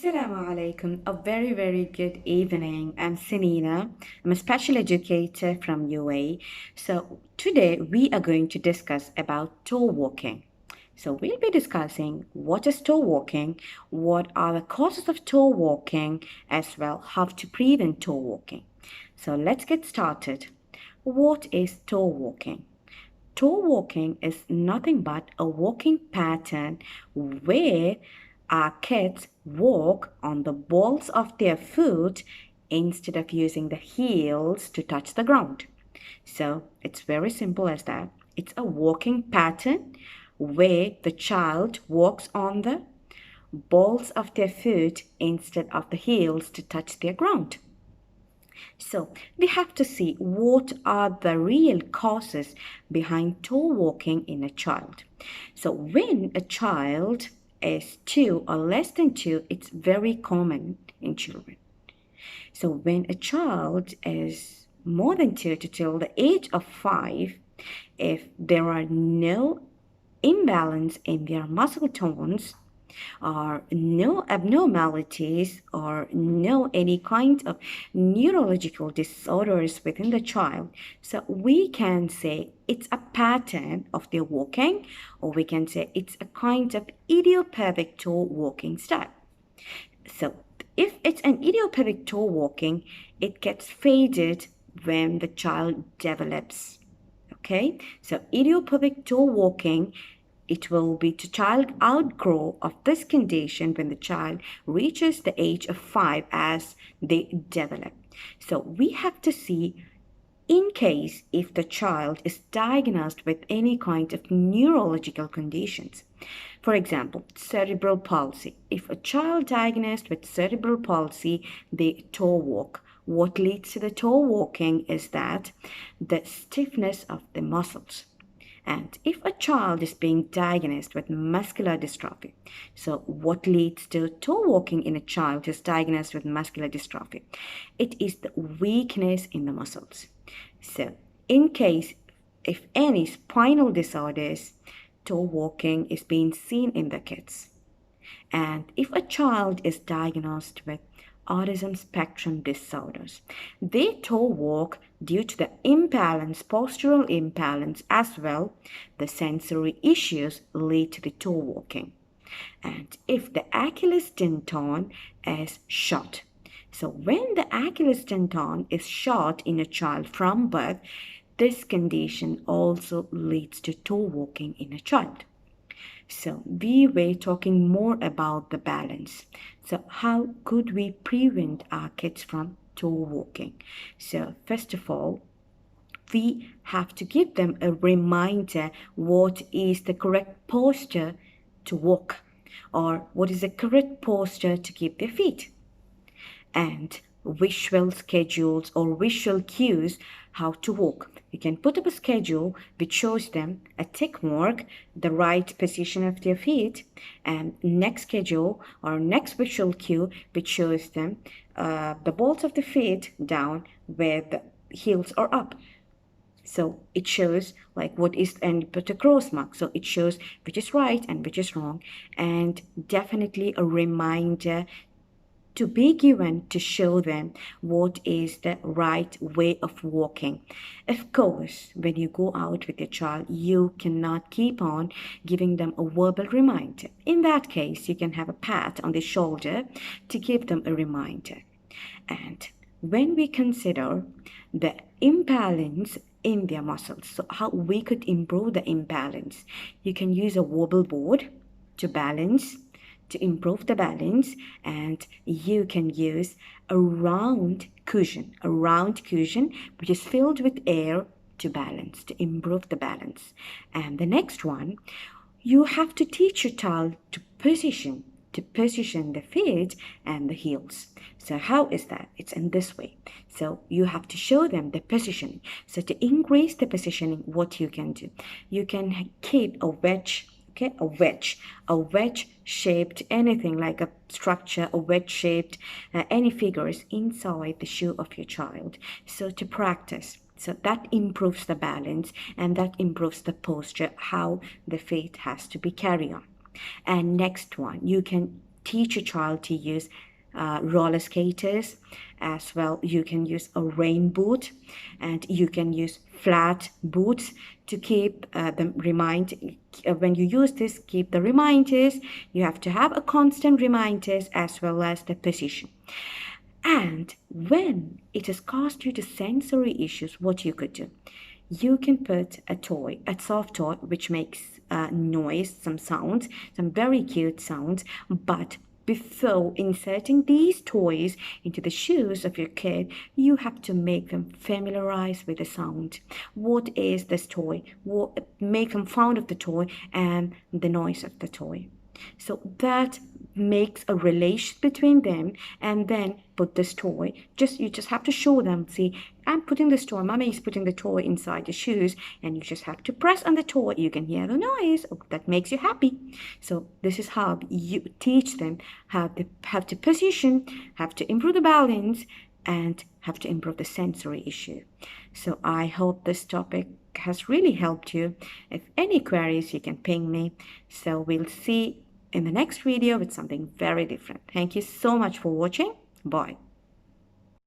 Assalamu alaikum. A very good evening. I'm Sinina. I'm a special educator from UAE. So today we are going to discuss about toe walking. So we'll be discussing what is toe walking, what are the causes of toe walking, as well how to prevent toe walking. So let's get started. What is toe walking? Toe walking is nothing but a walking pattern where our kids walk on the balls of their foot instead of using the heels to touch the ground. So it's very simple as that. It's a walking pattern where the child walks on the balls of their foot instead of the heels to touch their ground. So we have to see what are the real causes behind toe walking in a child. So when a child is 2 or less than 2, it's very common in children. So when a child is more than 2 to till the age of 5, if there are no imbalance in their muscle tones, or no abnormalities or no any kind of neurological disorders within the child, so we can say it's a pattern of their walking, or we can say it's a kind of idiopathic toe walking style. So if it's an idiopathic toe walking, it gets faded when the child develops. Okay, so idiopathic toe walking, it will be to child outgrow of this condition when the child reaches the age of 5 as they develop. So we have to see in case if the child is diagnosed with any kind of neurological conditions. For example, cerebral palsy. If a child diagnosed with cerebral palsy, they toe walk. What leads to the toe walking is that the stiffness of the muscles. And if a child is being diagnosed with muscular dystrophy, so what leads to toe walking in a child who is diagnosed with muscular dystrophy? It is the weakness in the muscles. So in case if any spinal disorders, toe walking is being seen in the kids. And if a child is diagnosed with autism spectrum disorders, they toe walk due to the imbalance, postural imbalance, as well the sensory issues lead to the toe walking. And if the Achilles tendon is short, so when the Achilles tendon is short in a child from birth, this condition also leads to toe walking in a child. So we were talking more about the balance. So how could we prevent our kids from toe walking? So first of all, we have to give them a reminder what is the correct posture to walk, or what is the correct posture to keep their feet, and visual schedules or visual cues how to walk. You can put up a schedule which shows them a tick mark, the right position of their feet, and next schedule or next visual cue which shows them the balls of the feet down where the heels are up. So it shows like what is, and put a cross mark. So it shows which is right and which is wrong. And definitely a reminder to be given to show them what is the right way of walking. Of course, when you go out with your child, you cannot keep on giving them a verbal reminder. In that case, you can have a pat on the shoulder to give them a reminder. And when we consider the imbalance in their muscles, so how we could improve the imbalance, you can use a wobble board to balance, to improve the balance, and you can use a round cushion which is filled with air to balance, to improve the balance. And the next one, you have to teach your child to position the feet and the heels. So how is that? It's in this way. So you have to show them the positioning. So to increase the positioning, what you can do, you can keep a wedge. Okay, a wedge shaped anything like a structure, a wedge shaped any figures inside the shoe of your child. So to practice. So that improves the balance and that improves the posture, how the feet has to be carried on. And next one, you can teach your child to use roller skaters as well. You can use a rain boot, and you can use flat boots to keep them remind. When you use this, keep the reminders. You have to have a constant reminders as well as the position. And when it has caused you to sensory issues, what you could do, you can put a toy, a soft toy, which makes noise, some sounds, some very cute sounds. But before inserting these toys into the shoes of your kid, you have to make them familiarize with the sound. What is this toy? Make them fond of the toy and the noise of the toy. So that makes a relation between them, and then put this toy. You just have to show them, see, I'm putting this toy, mommy is putting the toy inside the shoes, and you just have to press on the toy. You can hear the noise that makes you happy. So this is how you teach them how to have to position, have to improve the balance, and have to improve the sensory issue. So I hope this topic has really helped you. If any queries, you can ping me. So we'll see in the next video with something very different. Thank you so much for watching. Bye.